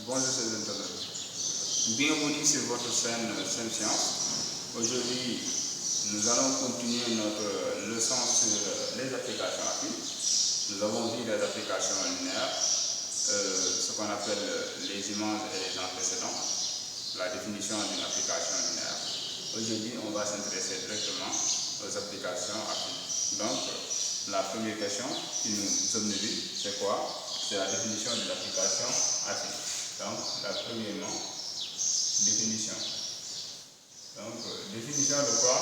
Bonjour chers internautes. Bienvenue sur votre chaîne Science. Aujourd'hui, nous allons continuer notre leçon sur les applications affines. Nous avons vu les applications linéaires, ce qu'on appelle les images et les antécédents, la définition d'une application linéaire. Aujourd'hui, on va s'intéresser directement aux applications affines. Donc, la première question qui nous obnubile, c'est quoi? C'est la définition de l'application affine. Donc, la première définition. Donc, définition de quoi?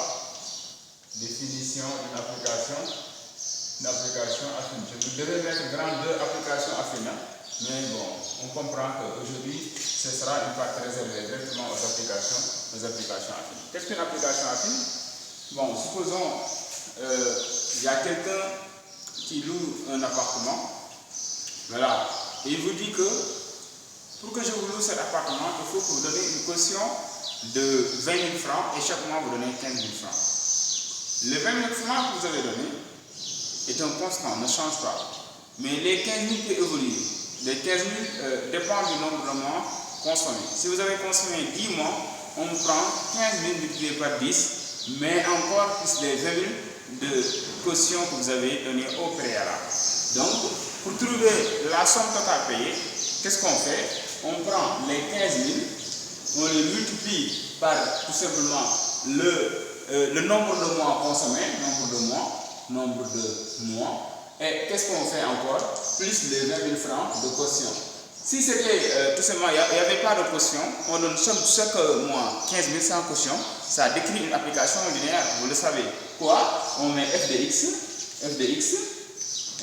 Définition d'une application affine. Je devais mettre grand 2 applications affines, mais bon, on comprend qu'aujourd'hui, ce sera une partie réservée directement aux applications affines. Qu'est-ce qu'une application affine? Bon, supposons il y a quelqu'un qui loue un appartement, voilà, et il vous dit que pour que je vous loue cet appartement, il faut que vous donniez une caution de 20 000 francs et chaque mois vous donnez 15 000 francs. Les 20 000 francs que vous avez donné est un constant, ne change pas. Mais les 15 000 peuvent évoluer. Les 15 000 dépendent du nombre de mois consommés. Si vous avez consommé 10 mois, on prend 15 000 multiplié par 10, mais encore plus les 20 000 de caution que vous avez donné au préalable. Donc, pour trouver la somme totale payée, qu'est-ce qu'on fait? On prend les 15 000, on les multiplie par tout simplement le nombre de mois consommés, nombre de mois, et qu'est-ce qu'on fait encore? Plus les 20 000 francs de caution. Si c'était tout simplement, il n'y avait pas de caution, on donne chaque mois 15 000 sans caution, ça décrit une application linéaire, vous le savez. Quoi? On met f de x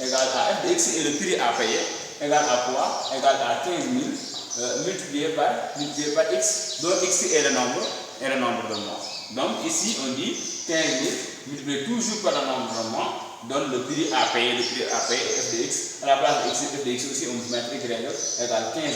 égale à f de x et le prix à payer, égale à quoi? Égale à 15 000 multiplié par x, dont x est le nombre de mois. Donc ici on dit 15 000 multiplié toujours par le nombre de mois donne le prix à payer, f de x. À la place de x, f de x aussi on peut mettre y égale 15 000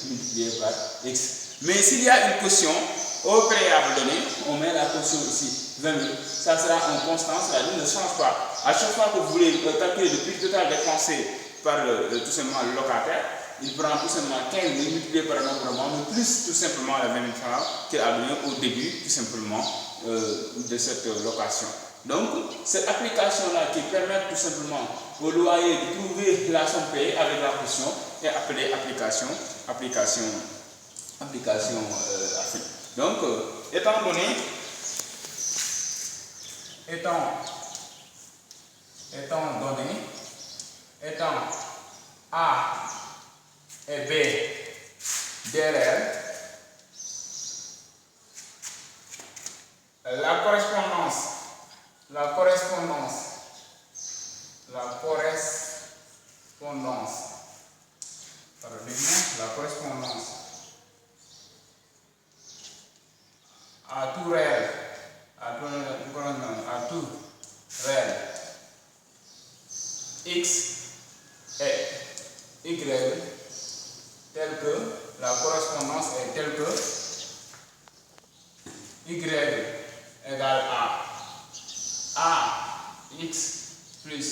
multiplié par x. Mais s'il y a une caution au préalable donné, on met la caution ici, 20 000. Ça sera un constant, c'est-à-dire ne change pas. À chaque fois que vous voulez calculer le prix total dépensé par tout simplement le locataire, il prend tout simplement 15 000 multiplié par le nombre de mois, mais plus tout simplement les 20 000 francs qu'il a donné au début tout simplement de cette location. Donc, cette application-là qui permet tout simplement au loyer de trouver la somme payée avec la caution est appelée application affine. Donc, étant A et B derrière, la correspondance, à tout réel, x et y tel que la correspondance est telle que y égale à x plus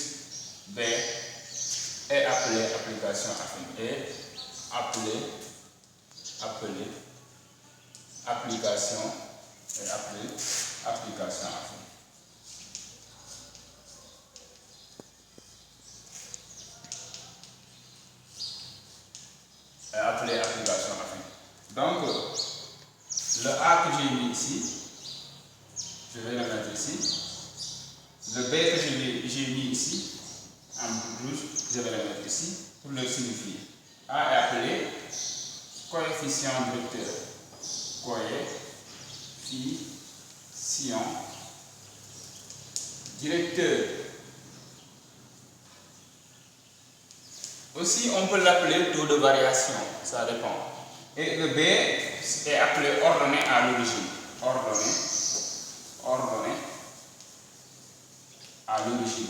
b est appelée application affine, application affine. Appelée application affine. Donc, le A que j'ai mis ici, je vais le mettre ici. Le B que j'ai mis ici, en rouge, je vais le mettre ici pour le signifier. A est appelé coefficient directeur. Coefficient directeur. Aussi, on peut l'appeler taux de variation, ça dépend. Et le B est appelé ordonnée à l'origine. Ordonnée à l'origine.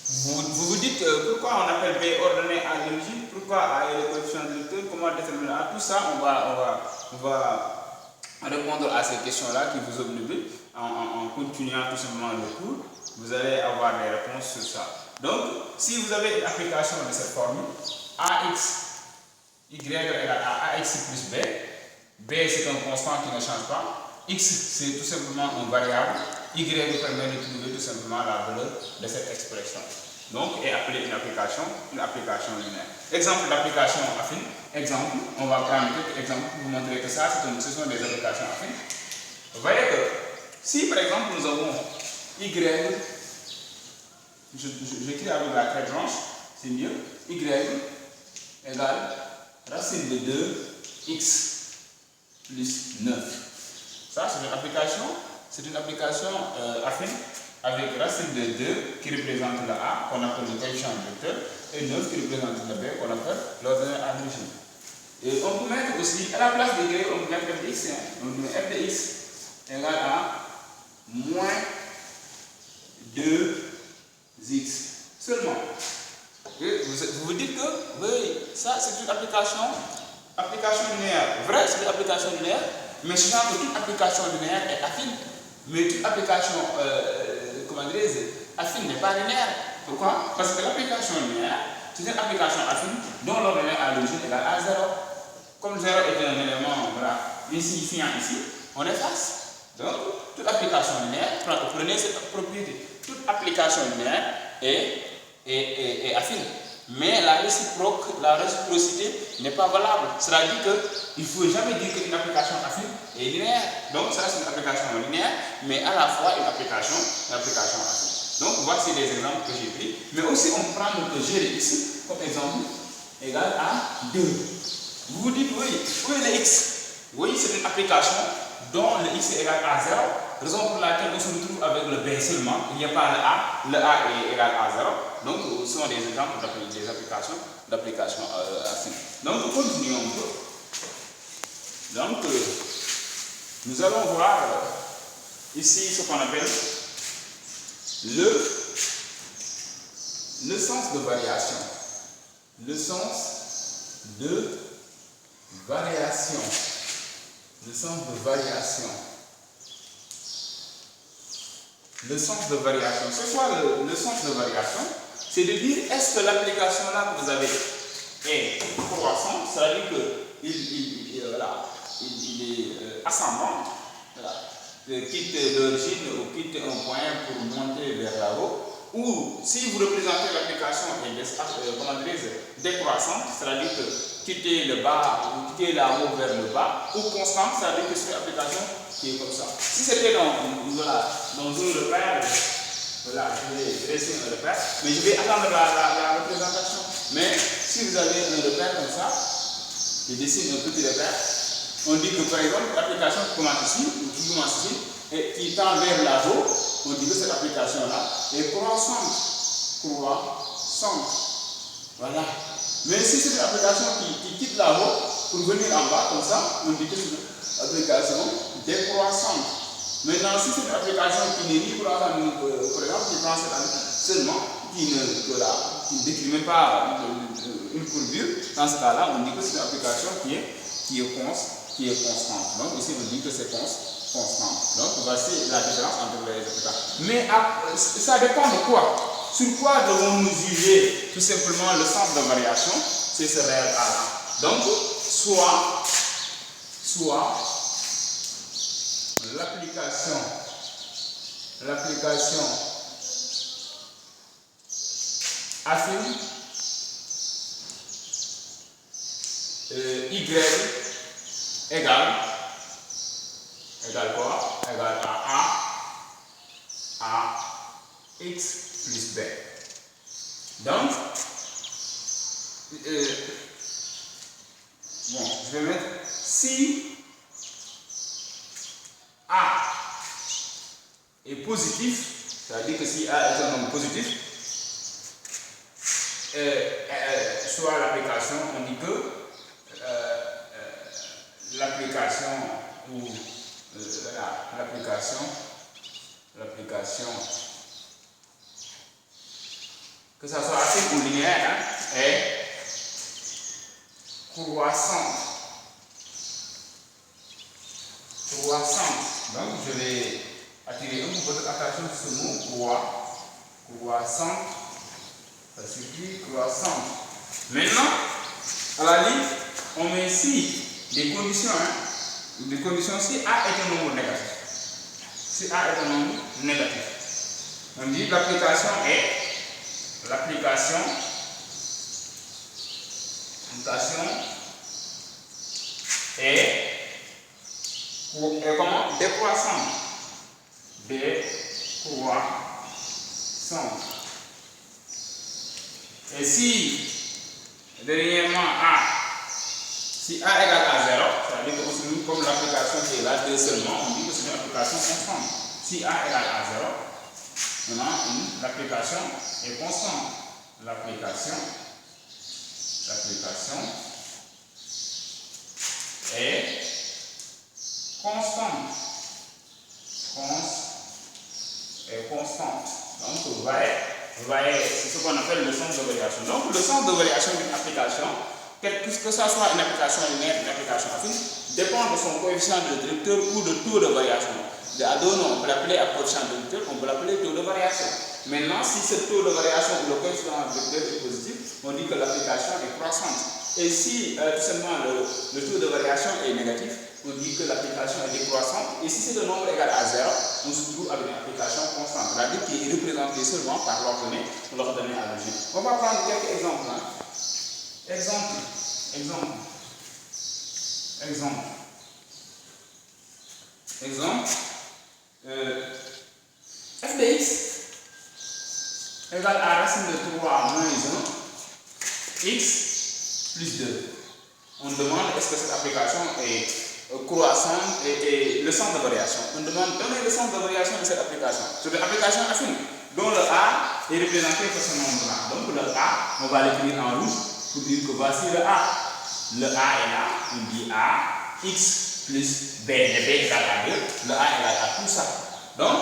Vous vous dites pourquoi on appelle B ordonnée à l'origine, pourquoi A est le coefficient directeur, comment déterminer A, tout ça on va répondre à ces questions-là qui vous obnubilent en continuant tout simplement le cours. Vous allez avoir des réponses sur ça. Donc, si vous avez une application de cette formule, ax y égale à ax plus b, b c'est un constant qui ne change pas, x c'est tout simplement une variable, y nous permet de trouver tout simplement la valeur de cette expression. Donc, est appelée une application linéaire. Exemple d'application affine. Exemple, on va prendre quelques exemples pour vous montrer que ça, ce sont des applications affines. Vous voyez que si par exemple nous avons y, j'écris avec la crête blanche, c'est mieux, y égale racine de 2x plus 9. Ça, c'est une application affine avec racine de 2 qui représente le a, qu'on appelle le coefficient vecteur, et 9 qui représente le b, qu'on appelle l'ordonnée à l'origine. Et on peut mettre aussi, à la place de y, on peut mettre f de x. On peut mettre f de x égale à moins 2x seulement. Et vous vous dites que oui, ça c'est une application linéaire. Vrai, c'est une application linéaire, mais je sens que toute application linéaire est affine. Mais toute application affine n'est pas linéaire. Pourquoi? Parce que l'application linéaire, c'est une application affine dont l'ordonnée à l'origine égale à 0. Comme 0 est un élément insignifiant ici, on efface. Donc, toute application linéaire, prenez cette propriété. Toute application linéaire est affine. Mais la réciprocité n'est pas valable. C'est-à-dire qu'il ne faut jamais dire qu'une application affine est linéaire. Donc, ça c'est une application linéaire, mais à la fois une application affine. Donc, voici les exemples que j'ai pris. Mais aussi, on prend le g de x comme exemple égal à 2. Vous vous dites, oui, où est le x? Oui, c'est une application dont le x est égal à 0, raison pour laquelle on se retrouve avec le b seulement, il n'y a pas le a est égal à 0, donc ce sont des exemples des applications affines. Donc continuons un peu. Donc nous allons voir ici ce qu'on appelle le sens de variation. Le sens de variation. Le sens de variation. Le sens de variation. C'est quoi le sens de variation? C'est de dire est-ce que l'application là que vous avez est croissante, c'est-à-dire qu'il est ascendant, voilà, quitte l'origine ou quitte un point pour monter vers la haut, ou si vous représentez l'application décroissante, c'est-à-dire que quitter le bas ou quitter la haut vers le bas, ou constante, c'est-à-dire que c'est une application qui est comme ça. Si c'était dans un repère, voilà, je vais dresser un repère, mais je vais attendre la représentation. Mais si vous avez un repère comme ça, je dessine un petit repère, on dit que par exemple l'application qui commence ici, ou qui commence ici, et qui tend vers la haut, on dit que cette application-là est croissante. Voilà. Mais si c'est une application qui quitte la haut pour venir en bas, comme ça, on dit que c'est une application décroissante. Maintenant, si c'est une application qui n'est ni croissante, ni, par exemple, qui prend cette année seulement, qui ne décrit même pas une courbure, dans ce cas-là, on dit que c'est une application qui est constante. Donc ici, on dit que c'est constant. Donc voici la différence entre les applications. Mais ça dépend de quoi? Sur quoi devons-nous juger tout simplement le sens de variation? C'est ce réel A là. Donc, soit l'application affine y égale quoi? Égale à x plus b. Donc, je vais mettre si A est positif, c'est-à-dire que si A est un nombre positif, soit l'application, on dit que l'application ou l'application, que ça soit affine ou linéaire, est croissante. Donc, je vais attirer un peu votre attention sur ce mot croissante. Ça suffit croissante. Maintenant, à la ligne, on met ici des conditions. Des conditions si A est un nombre négatif. Si A est un nombre négatif. On dit l'application est comment? Décroissante. Et si, dernièrement, si A égale à 0, ça veut dire que comme l'application qui est là, 2 seulement, on dit que c'est une application constante. Si A égale à 0, maintenant, l'application est constante. L'application est constante. Donc, vous voyez, c'est ce qu'on appelle le sens de variation. Donc, le sens de variation d'une application, que ça soit une application linéaire, une application affine, dépend de son coefficient de directeur ou de taux de variation. À deux noms, on peut l'appeler à coefficient de directeur, on peut l'appeler taux de variation. Maintenant, si ce taux de variation ou le coefficient de directeur est positif, on dit que l'application est croissante. Et si tout simplement le taux de variation est négatif, on dit que l'application est décroissante. Et si c'est un nombre égal à 0, on se trouve avec une application constante, c'est-à-dire qui est représentée seulement par l'ordonnée à l'origine. On va prendre quelques exemples. Exemple. F de x égale à racine de 3 moins 1, x plus 2. On demande est-ce que cette application est croissante et le sens de variation. On demande donner le sens de variation de cette application. C'est une application affine dont le A est représenté par ce nombre-là. Donc le A, on va l'écrire en rouge pour dire que voici le A. Le A est là, on dit A, x plus B, et B égale à 2, le A égale à tout ça. Donc,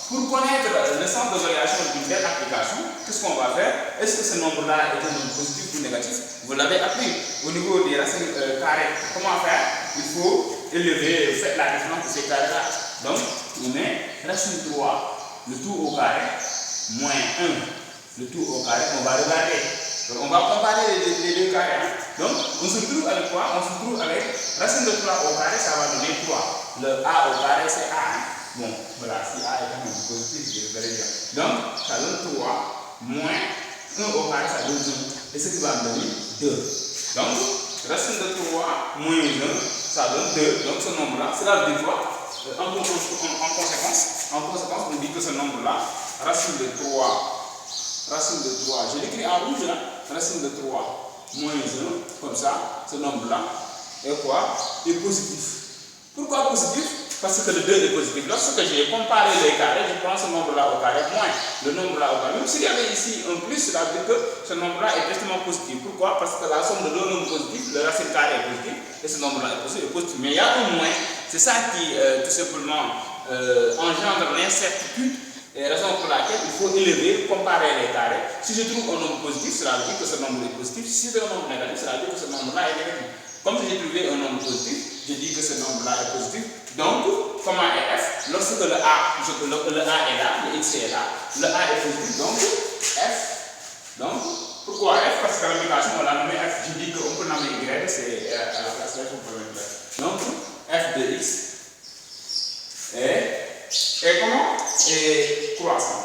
pour connaître le sens de variation d'une telle application, qu'est-ce qu'on va faire? Est-ce que ce nombre-là est un nombre positif ou négatif? Vous l'avez appris au niveau des racines carrées. Comment faire? Il faut élever, faire la différence de ces carrés-là. Donc, on met racine 3, le tout au carré, moins 1, le tout au carré. On va regarder. Donc, on va comparer les deux carrés. Donc, on se trouve avec quoi? On se trouve avec racine de 3 au carré, ça va donner 3. Le A au carré, c'est A. Bon, voilà, si A est un nombre positif, je le verrai bien. Donc, ça donne 3 moins 1 au carré, ça donne 2. Et ce qui va me donner 2. Donc, racine de 3 moins 1, ça donne 2. Donc, ce nombre-là, cela veut dire quoi? En conséquence, on dit que ce nombre-là, racine de 3, je l'écris en rouge, là, racine de 3 moins 1, comme ça, ce nombre-là, est quoi? Est positif. Pourquoi positif? Parce que le 2 est positif. Lorsque j'ai comparé les carrés, je prends ce nombre-là au carré moins le nombre-là au carré. Même s'il y avait ici un plus, cela veut dire que ce nombre-là est directement positif. Pourquoi? Parce que la somme de deux nombres positifs, le racine carré est positif et ce nombre-là est positif. Mais il y a un moins. C'est ça qui, tout simplement, engendre l'incertitude et raison pour laquelle il faut élever, comparer les carrés. Si je trouve un nombre positif, cela veut dire que ce nombre est positif. Si c'est un nombre négatif, cela veut dire que ce nombre-là est négatif. Comme j'ai trouvé un nombre positif, je dis que ce nombre-là est positif. Donc, comment est F? Lorsque le A est là, le X est là, le A est positif, donc F. Donc, pourquoi F? Parce que l'application, on l'a nommé F. Je dis qu'on peut nommer Y, c'est à la place de F, on peut le mettre. Donc, F de X est comment? Est croissant.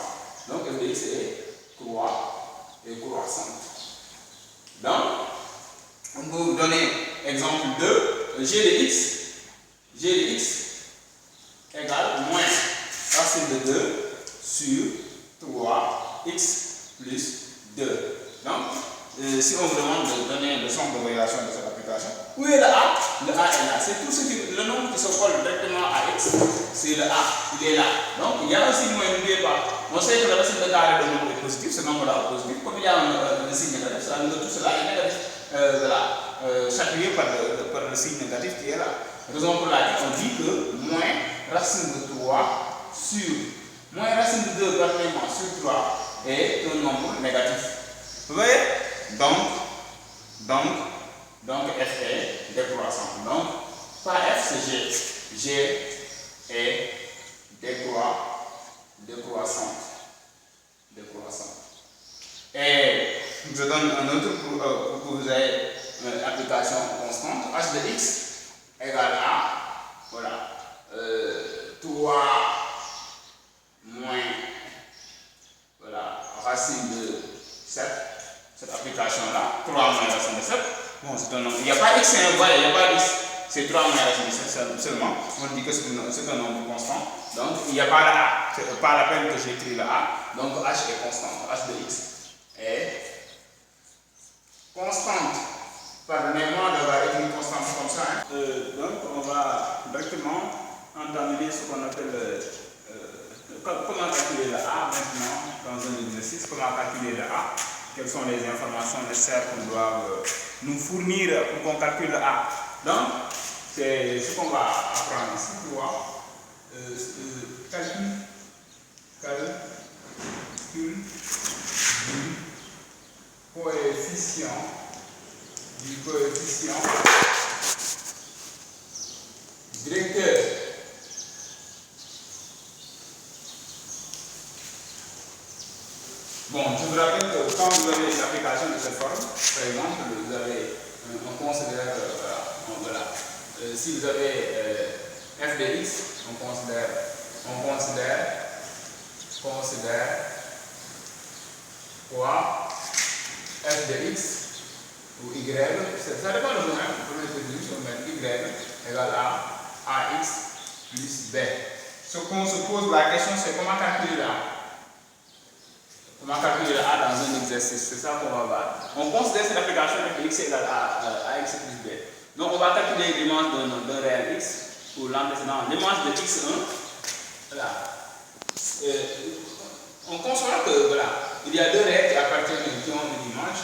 Donc, F de X est croissant. Donc, on peut vous donner exemple 2, G de X égale moins racine de 2 sur 3x plus 2. Donc, si on vous demande de donner le sens de variation de cette application, où est le A? Le A est là. C'est tout le nombre qui se colle directement à X, c'est le A. Il est là. Donc, il y a un signe moins, n'oubliez pas. On sait que la racine de carré de nombre est positif, ce nombre-là est positif. Comme il y a un signe négatif, ça veut dire que tout cela est négatif. Chatouillé par le signe négatif qui est là. Raison pour laquelle on dit que moins racine de 3 sur moins racine de 2 partiellement sur 3 est un nombre négatif. Vous voyez? Donc F est décroissant. Donc, pas F, c'est G. G est décroissant. Et je donne un autre pour que vous ayez une application constante. H de x égale à, voilà, 3 moins, voilà, racine de 7, cette application-là, 3 moins racine de 7. Bon, il n'y a pas x, vous voyez, il n'y a pas x, c'est 3 moins racine de 7 seulement. On dit que c'est un nombre constant, donc il n'y a pas la a, c'est pas la peine que j'écris la a, donc h est constante, h de x est constante. Pardonnez-moi d'avoir écrit constante comme ça. Hein. Donc on va directement entamer ce qu'on appelle comment calculer la a maintenant dans un exercice, comment calculer la a, quelles sont les informations nécessaires qu'on doit nous fournir pour qu'on calcule la a. Donc c'est ce qu'on va apprendre ici pour voir. Calcul du coefficient directeur. Bon, je vous rappelle que quand vous avez l'application de cette forme, par exemple, vous avez, on considère, voilà, si vous avez f de x, on considère quoi f de x ou y, ça dépend de vous-même, vous pouvez mettre y égale à ax plus b. Ce qu'on se pose la question, c'est comment calculer la a. Comment calculer la a dans un exercice, c'est ça qu'on va voir. On considère cette application f de x égale à ax plus b. Donc on va calculer l'image d'un réel x pour l'antécédent, l'image de x1. Voilà. On conçoit que voilà, il y a deux réels qui appartiennent, qui ont une image.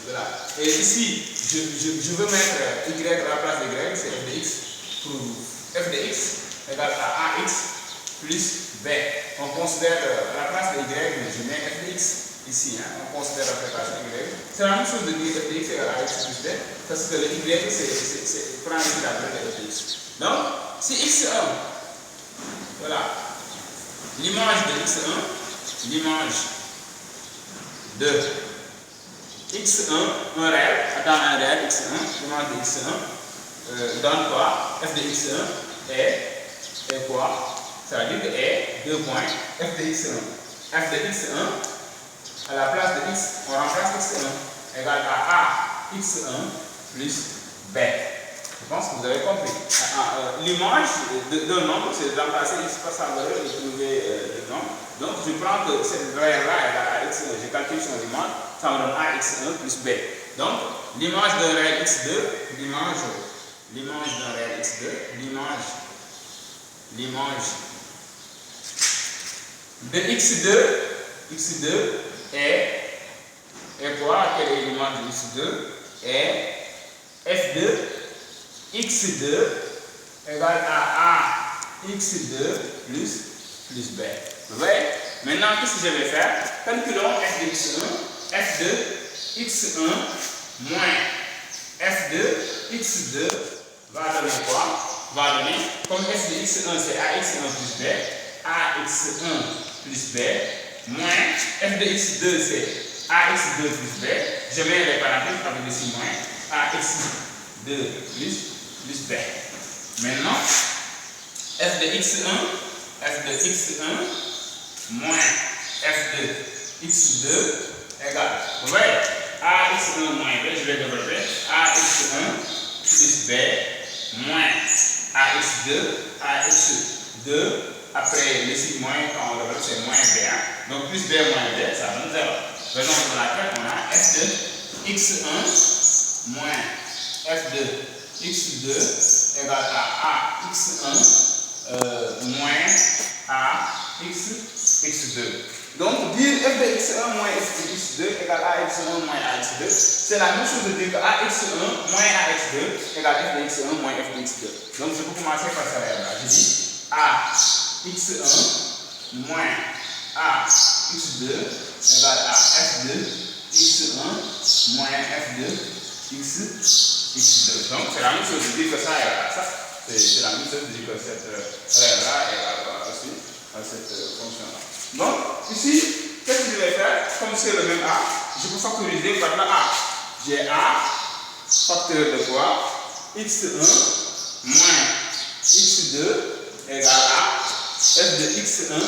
Voilà. Et ici, je veux mettre y à la place de y, c'est f de x. Pour f de x égale à ax plus b. On considère la place de y, mais je mets f de x ici. Hein. On considère l'application y. C'est la même chose de dire f de x égale à ax plus b, parce que le y, c'est prendre la valeur de f de x. Donc, si x1, voilà, l'image de x1, l'image de x1, un réel x1, l'image de x1, donne quoi? F de x1 est quoi? Ça veut dire que est 2 points f de x1. F de x1, à la place de x, on remplace x1 égale à x1 plus b. Je pense que vous avez compris. L'image d'un nombre, c'est de remplacer x par sa valeur et trouver le nombre. Donc je prends que cette valeur-là égale à x1, je calcule son image, ça me donne ax1 plus b. Donc l'image d'un réel x2, l'image d'un réel x2, l'image de x2 est quoi? Quelle est l'image de x2? Est f2 x2 égale à x2 plus b. Vous voyez? Maintenant, qu'est-ce que je vais faire? Calculons f de x1. f de x1 moins f de x2 va donner quoi? Va donner, comme f de x1 c'est ax1 plus b, ax1 plus b, moins f de x2 c'est ax2 plus b, je mets les parenthèses avec des signes moins, ax2 plus b. Maintenant, f de x1 moins f de x2 égale, vous voyez, ax1 moins b, je vais développer, ax1 plus b moins ax2, après le signe moins, quand on développe, c'est moins b1, donc plus b moins b, ça donne 0. Raison pour laquelle on a f de x1 moins f de x2 égale à ax1 moins ax2. Donc dire f de x1 moins f de x2 égale à ax1 moins ax2, c'est la même chose de dire que ax1 moins ax2 égale f de x1 moins f de x2. Donc je peux commencer par ça là. Je dis ax1 moins ax2 égale à f de x1 moins f de x2. Donc c'est la même chose de dire que ça égale à ça. C'est la même chose de dire que cette règle-là égale aussi à cette fonction-là. Donc, ici, qu'est-ce que je vais faire? Comme c'est le même A, je peux factoriser par la A. J'ai A, facteur de quoi? X1 moins X2 égale à f de X1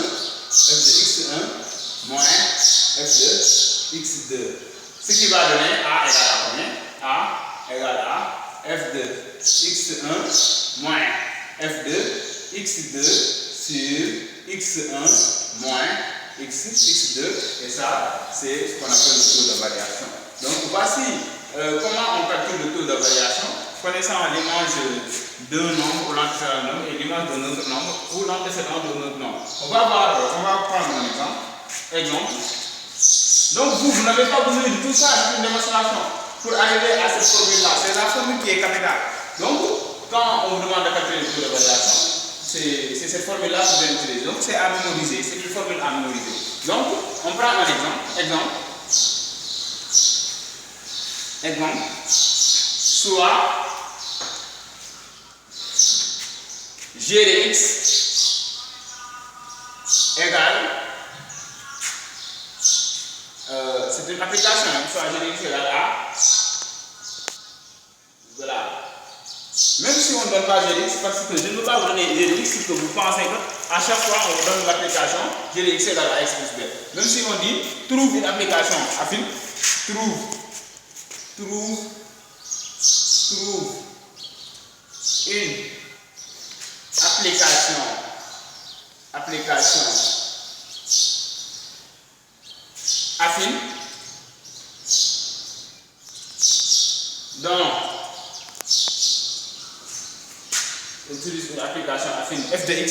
moins f de X2. Ce qui va donner A égale à combien? A égale à f de X1 moins f de X2 sur X1 moins X2. Et ça, c'est ce qu'on appelle le taux de variation. Donc, voici comment on calcule le taux de variation. Connaissant l'image d'un nombre ou l'antécédent d'un nombre et l'image d'un autre nombre ou l'antécédent d'un autre nombre. On va prendre un exemple. Donc vous n'avez pas besoin de tout ça, c'est une démonstration pour arriver à cette formule-là. C'est la formule qui est capitale. Donc quand on vous demande de calculer le taux de variation, c'est cette formule-là que vous allez utiliser. Donc c'est à mémoriser, c'est une formule à mémoriser. Donc on prend un exemple. Soit g de x égale, c'est une application, soit g de x égale à, voilà. Même si on ne donne pas g de x, parce que je ne veux pas vous donner g de x, c'est que vous pensez qu'à chaque fois on vous donne l'application g de x égale à x plus b. Même si on dit trouve une application affine, trouve une application affine dont on utilise une application affine f de x,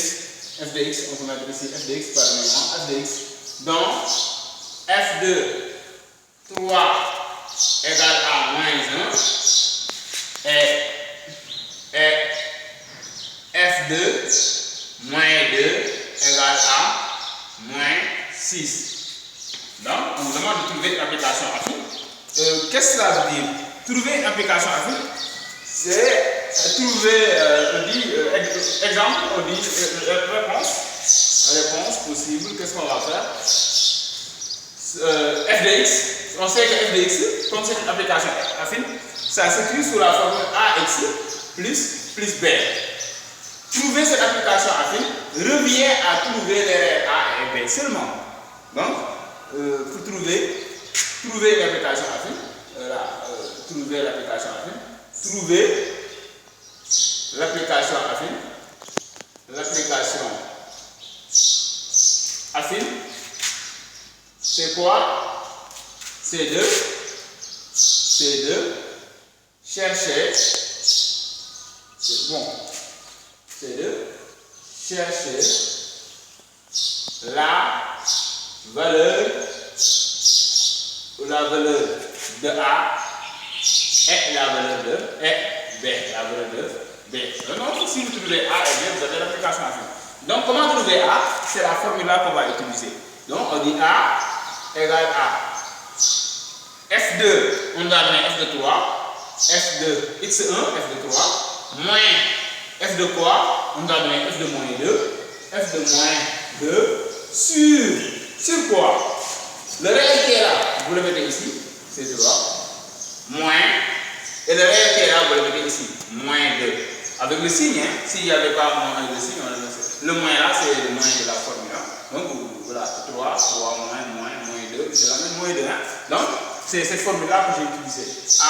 on peut mettre ici f de x par exemple, f de x dont f de 3 égale à moins 1 et f de moins 2 égale à moins 6. Donc, on vous demande de trouver une application affine. Qu'est-ce que cela veut dire? Trouver une application affine, c'est trouver, on dit, exemple, on dit réponse possible, qu'est-ce qu'on va faire? F de x, on sait que f de x, comme c'est une application affine, ça s'écrit sous la formule ax plus b. Trouver cette application affine revient à trouver les règles a et b seulement. Donc, pour trouver une application affine, trouver l'application affine, c'est quoi? C'est de chercher, la valeur de A et la valeur de B. Donc, si vous trouvez A et B, vous avez l'application affine. Donc, comment trouver A? C'est la formule-là qu'on va utiliser. Donc, on dit A égale à F2, on doit donner F de 3, F de X1, F de 3, moins F de quoi? On doit donner F de moins 2, F de moins 2 sur quoi? Le réel qui est là, vous le mettez ici, c'est 3, moins, et le réel qui est là, vous le mettez ici, moins 2. Avec le signe, hein, s'il n'y avait pas moins avec le signe, on le met. Le moins là, c'est le moins de la formule. Donc voilà, 3 moins 2, je l'amène moins 2. Hein. Donc, c'est cette formule-là que j'ai utilisée. A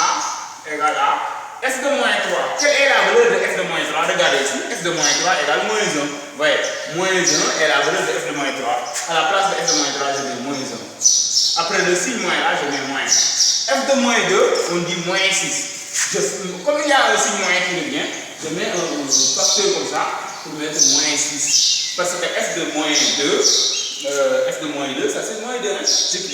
égale à f de moins 3. Quelle est la valeur de f de moins 3? Regardez ici, f de moins 3 égale moins 1. Vous voyez, moins 1 est la valeur de f de moins 3. À la place de f de moins 3, je mets moins 1. Après le signe moins là, je mets moins. F de moins 2, on dit moins 6. Comme il y a un signe moins qui revient, je mets un facteur comme ça pour mettre moins 6. Parce que f de moins 2, ça c'est moins 2, hein, c'est f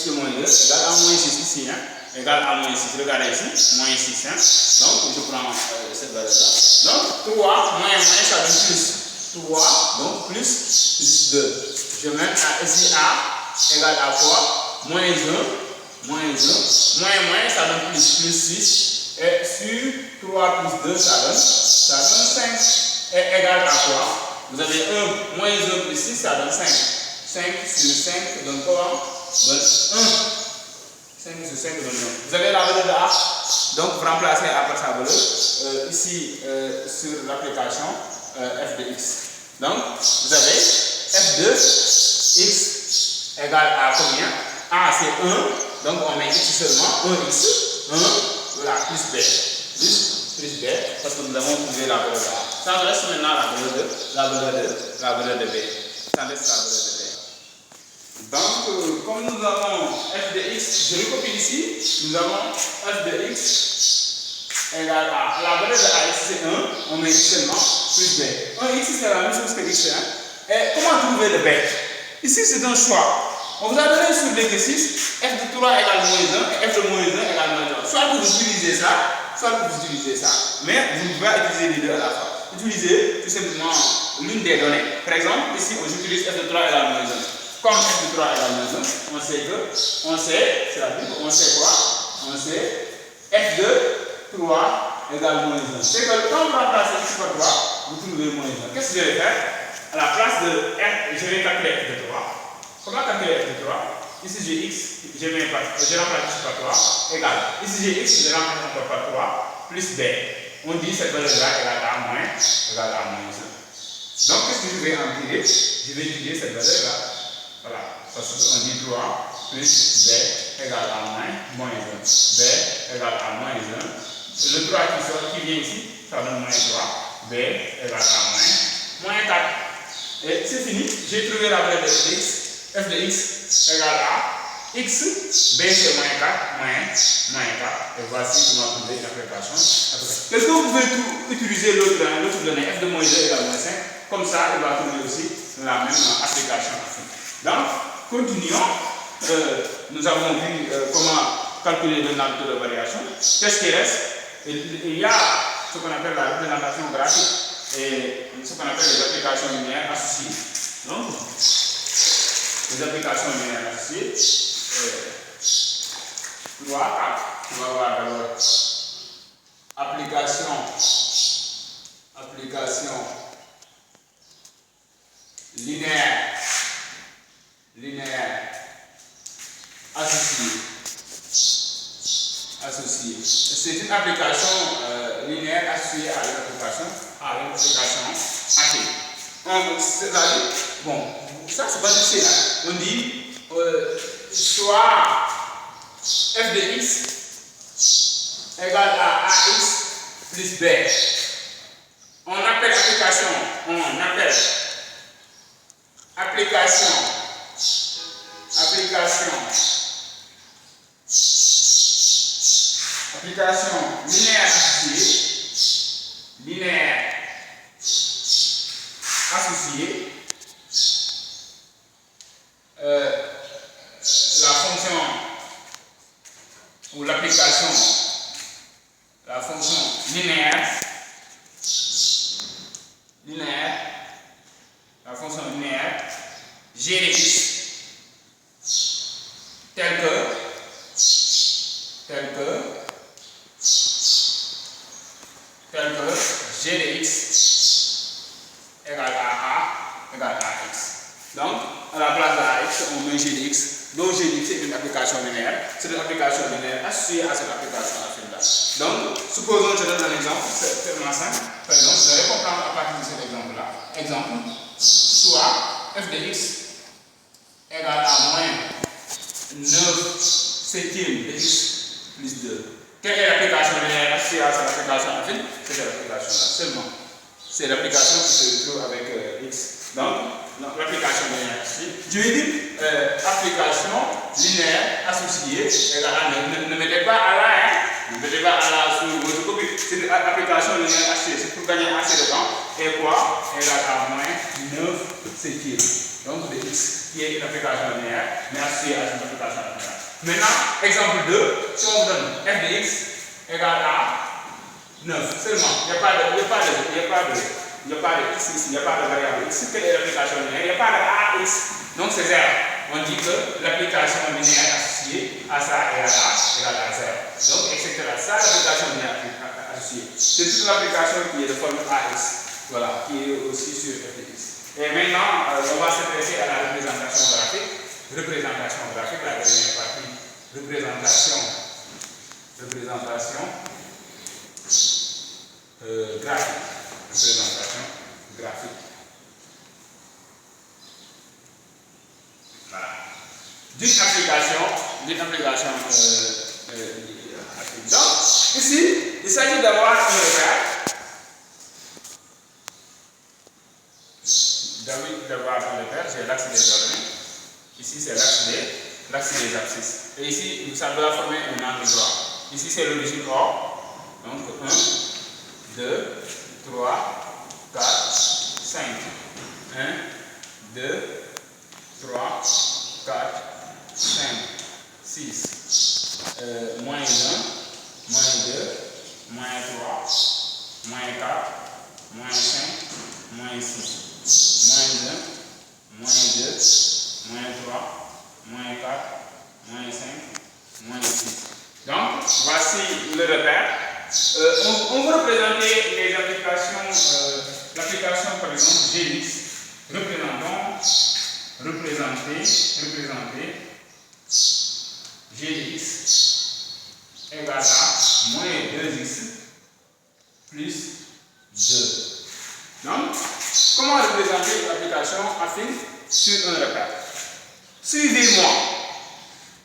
de moins 2 égale à moins 6 ici, hein, égale à moins 6. Regardez ici, moins 6. Hein. Donc je prends cette valeur-là. Donc 3 moins ça donne plus 3, donc plus 2. Je mets ici A égale à quoi? Moins 1, moins, ça donne plus 6. Et sur 3 plus 2, ça donne 5. Et égal à quoi? Vous avez 1, moins 1 plus 6, ça donne 5. 5 sur 5 donne quoi? Donne 1. 5 sur 5 donne 9. Vous avez la valeur de A, donc vous remplacez A par sa valeur ici sur l'application f de x. Donc vous avez f de x égale à combien? A c'est 1, donc on met x seulement, 1x, 1, voilà, plus b, plus b, parce que nous avons trouvé la valeur de A. Ça me reste maintenant la valeur de b. Ça reste la valeur de b. Donc, comme nous avons f de x, je recopie ici, nous avons f de x égale à la valeur de ax c'est 1, on met x seulement, plus b. 1x c'est la même chose que x. Hein? Et comment trouver le b? Ici c'est un choix. On vous a donné sur l'exercice f de 3 égale moins 1 et f de moins 1 égale moins 1. Soit vous utilisez ça, soit vous utilisez ça. Mais vous ne pouvez pas utiliser les deux à la fois. Utilisez tout simplement l'une des données. Par exemple, ici j'utilise f de 3 égale moins 1. Comme f de 3 égale moins 1, on sait, c'est-à-dire on sait quoi? On sait f de 3 égale moins 1. C'est que quand vous remplacez x par 3, vous trouvez moins 1. Qu'est-ce que je vais faire? À la place de f, je vais calculer f de 3. Comment calculer f de 3? Ici j'ai x, je remplace x par 3, égale. Ici j'ai x, je remplace encore par 3, plus b. On dit cette valeur-là égale à moins 1. Donc qu'est-ce que je vais en tirer? Je vais tirer cette valeur-là. Voilà, parce qu'on dit 3 plus b égale à moins 1. B égale à moins 1. Le 3 qui vient ici, ça donne moins 3. B égale à moins 4. Et c'est fini, j'ai trouvé la valeur de x. F de x égale à x, b c'est moins 4, moins 4. Et voici comment trouver une application. Est-ce que vous pouvez utiliser l'autre donnée, f de moins 2 égale moins 5? Comme ça, il va trouver aussi la même application. Donc, continuons. Nous avons vu comment calculer le nombre de variation. Qu'est-ce qui reste? Il y a ce qu'on appelle la représentation graphique et ce qu'on appelle les applications linéaires associées. Donc, les applications linéaires associées, 3, 4, on va voir d'abord application linéaire associée. C'est une application linéaire associée à une application affine. C'est-à-dire, bon, ça c'est pas difficile. Hein? On dit soit f de x égale à ax plus b. On appelle application linéaire associée. La fonction ou l'application, la fonction linéaire, la fonction linéaire g de x tel que g de x égale à x. Donc, à la place de ax, on met g de x. Donc, g de x est une application linéaire. C'est une application linéaire associée à cette application affine-là. Donc, supposons que je donne un exemple, c'est tellement simple. Par exemple, vous allez comprendre à partir de cet exemple-là. Exemple, soit f de x égale à moins 9 septième de x plus 2. Quelle est l'application linéaire associée à cette application affine? C'est cette application-là seulement. C'est l'application qui se retrouve avec x. Donc, l'application linéaire associée. Je vais dire application linéaire associée égale à ne mettez pas à la, hein? Ne mettez pas à la sur votre copie. C'est une application linéaire associée. C'est pour gagner assez de temps. Et quoi? Égale à moins 9 septième. Donc, de x qui est une application linéaire, mais associée à une application linéaire. Maintenant, exemple 2, si on vous donne f de x égale à 9 seulement, il n'y a pas de x ici, il n'y a pas de variable x. Quelle est l'application linéaire? Il n'y a pas de ax, donc c'est 0. On dit que l'application linéaire associée à ça égale à 0. Donc, etc. Ça, l'application linéaire associée. C'est toute l'application qui est de forme ax, voilà, qui est aussi sur f de x. Et maintenant, on va s'intéresser à la représentation graphique, la dernière partie représentation graphique. Voilà. D'une application donc, ici, il s'agit d'avoir un repère. J'ai l'axe des ordonnées. Ici, c'est l'axe des abscisses. Et ici, ça doit former un angle droit. Ici, c'est l'origine O. Donc, 1, 2, 3, 4, 5. 1, 2, 3, 4, 5, 6. Moins 1, moins 2, moins 3, moins 4, moins 5, moins 6. Moins 1, moins 2, moins 3, moins 4, moins 5, moins 6. Donc, voici le repère. On va représenter les applications, l'application par exemple GX. Représenter GX égale à moins 2x plus 2. Donc, comment représenter l'application affine sur un repère? Suivez-moi.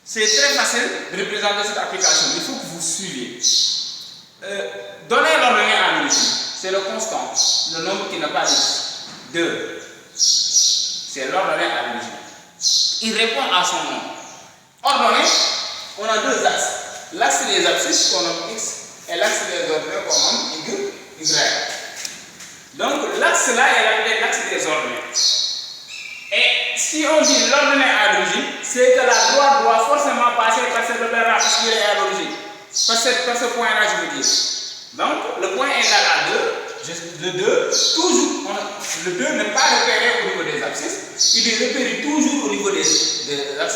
C'est très facile de représenter cette application. Il faut que vous suiviez. Donnez l'ordonnée à l'origine. C'est le constant, le nombre qui n'a pas x. 2. C'est l'ordonnée à l'origine. Il répond à son nom. Ordonnée, on a deux axes. L'axe des abscisses qu'on nomme x et l'axe des ordonnées qu'on nomme y. Donc l'axe là est appelé l'axe des ordonnées. Et si on dit l'ordonnée à l'origine, c'est que la droite doit forcément passer par ce repère-là parce qu'il est à l'origine. Par ce point-là, je veux dire. Donc le point égal à 2. Le 2, toujours, le 2 n'est pas repéré au niveau des abscisses, il est repéré toujours au niveau des axes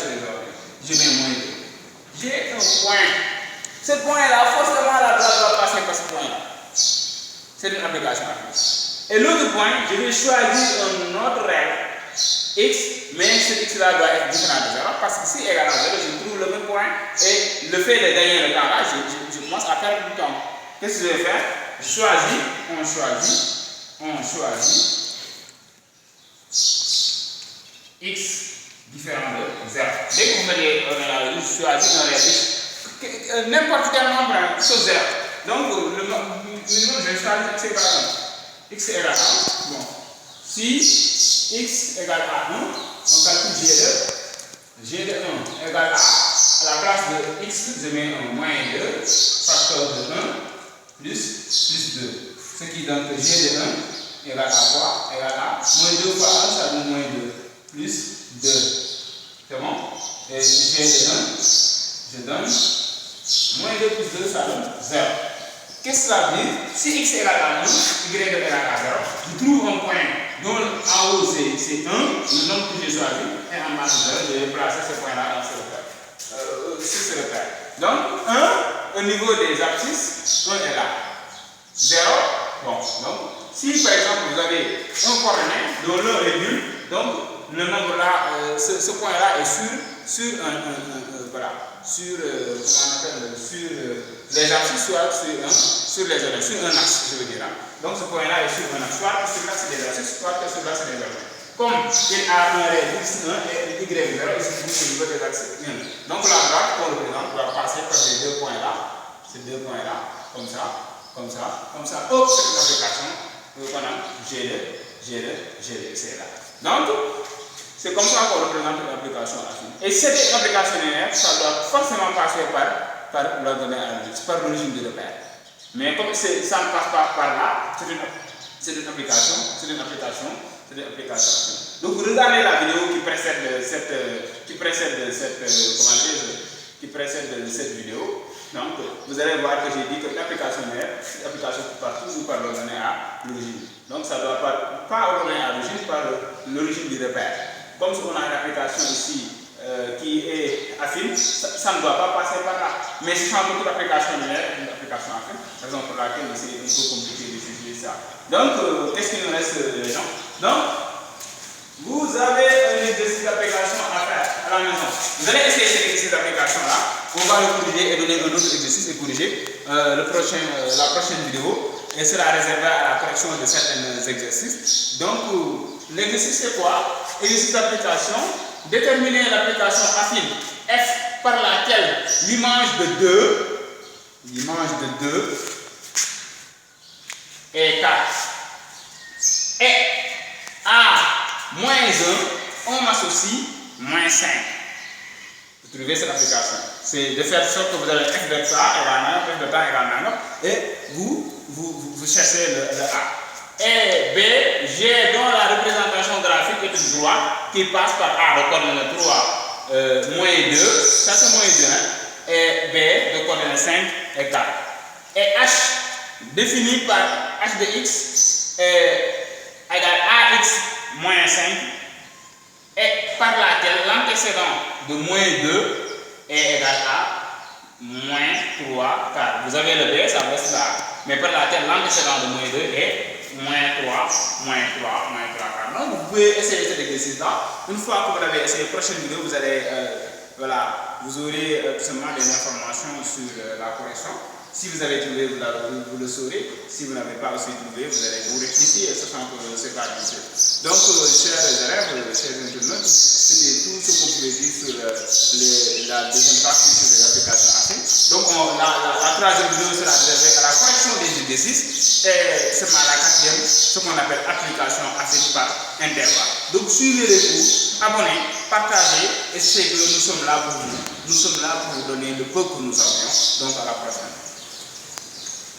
des ordonnées. Je mets moins 2. J'ai un point. Ce point-là, forcément, la droite doit passer par ce point-là. C'est une application affine. Et l'autre point, je vais choisir un autre règle x, mais ce x-là doit être différent de 0, parce que si égal à 0, je trouve le même point, et le fait de gagner le temps là, je commence à perdre du temps. Qu'est-ce que je vais faire? On choisit x différent de 0. Dès que vous mettez je choisis un réel n'importe quel nombre sauf 0. Donc le nombre, je vais choisir x égale à 1. X égale à 1. Bon. Si x égale à 1, on calcule g2. G de 1 égale à la place de x, je mets un moins 2, facteur de 1. Plus 2. Ce qui donne que g de 1 égale à quoi? Égale à moins 2 fois 1, ça donne moins 2. Plus 2. C'est bon? Et g de 1, je donne moins 2 plus 2, ça donne 0. Qu'est-ce que ça veut dire? Si x égale à 1, y égale à 0, je trouve un point dont en haut c'est 1, le nombre que j'ai choisi, et en bas c'est 0, je vais placer ce point-là dans ce repère. Sur ce repère. Donc 1, au niveau des abscisses, 1 est là. 0, bon, donc si par exemple vous avez un coordonnée dont l'un est nul, donc le nombre là, ce point là est sur voilà, sur les abscisses, soit sur les ordonnées, sur un axe, je veux dire. Hein. Donc ce point là est sur un axe, soit sur l'axe des abscisses, soit sur l'axe des ordonnées. Comme il a un rayon x1 et y0, il se trouve au niveau des axes 1. Donc la droite qu'on représente doit passer par ces deux points là, comme ça. Hop, c'est une application qu'on a G2, etc. Donc, c'est comme ça qu'on représente une application affine. Et cette application linéaire, ça doit forcément passer par l'ordonnée à l'origine, par l'origine du repère. Mais comme ça ne passe pas par là, c'est une application affine. Donc, regardez la vidéo qui précède cette vidéo. Donc, vous allez voir que j'ai dit que l'application linéaire, c'est une application qui part toujours par l'ordonnée à l'origine. Donc, ça ne doit pas ordonner à l'origine, par l'origine du repère. Comme on a une application ici qui est affine, ça ne doit pas passer par là. Mais si on a beaucoup d'applications linéaires, une application affine, raison pour laquelle c'est un peu compliqué d'étudier ça. Donc, qu'est-ce qu'il nous reste, les gens? Donc, vous avez un exercice d'application à faire. la maison. Vous allez essayer cet exercice d'application-là. On va le corriger et donner un autre exercice et corriger. La prochaine vidéo elle sera réservée à la correction de certains exercices. Donc, l'exercice c'est quoi? Exercice d'application. Déterminer l'application affine F par laquelle l'image de 2 est 4. Et à moins 1, on m'associe moins 5. Vous trouvez cette application. C'est de faire sorte que vous avez f de ça égale 9, f de temps égale 9, et vous cherchez le A. Et B, G dont la représentation graphique est une droite qui passe par A de coordonnée 3, moins 2, ça c'est moins 2, hein, et B de coordonnée 5 et 4. Et H défini par H de X égale AX moins 5 et par laquelle l'antécédent de moins 2 est égal à moins 3 4. Vous avez le B, ça reste là. Mais par laquelle l'antécédent de moins 2 est moins 3, moins 3, moins 3 4. Donc vous pouvez essayer cet exercice-là. Une fois que vous l'avez essayé, prochaine vidéo, vous allez, vous aurez tout simplement des informations sur la correction. Si vous avez trouvé, vous le saurez. Si vous n'avez pas aussi trouvé, vous allez vous rectifier, sachant que c'est pas difficile. Donc, chers élèves, chers internautes, c'était tout ce qu'on pouvait dire sur la deuxième partie sur les applications affines. Donc, la troisième vidéo sera réservée à la correction des exercices et seulement la quatrième, ce qu'on appelle application affine par intervalle. Donc, suivez les cours, abonnez, partagez et c'est que nous sommes là pour vous. Nous sommes là pour vous donner le peu que nous avions. Donc, à la prochaine.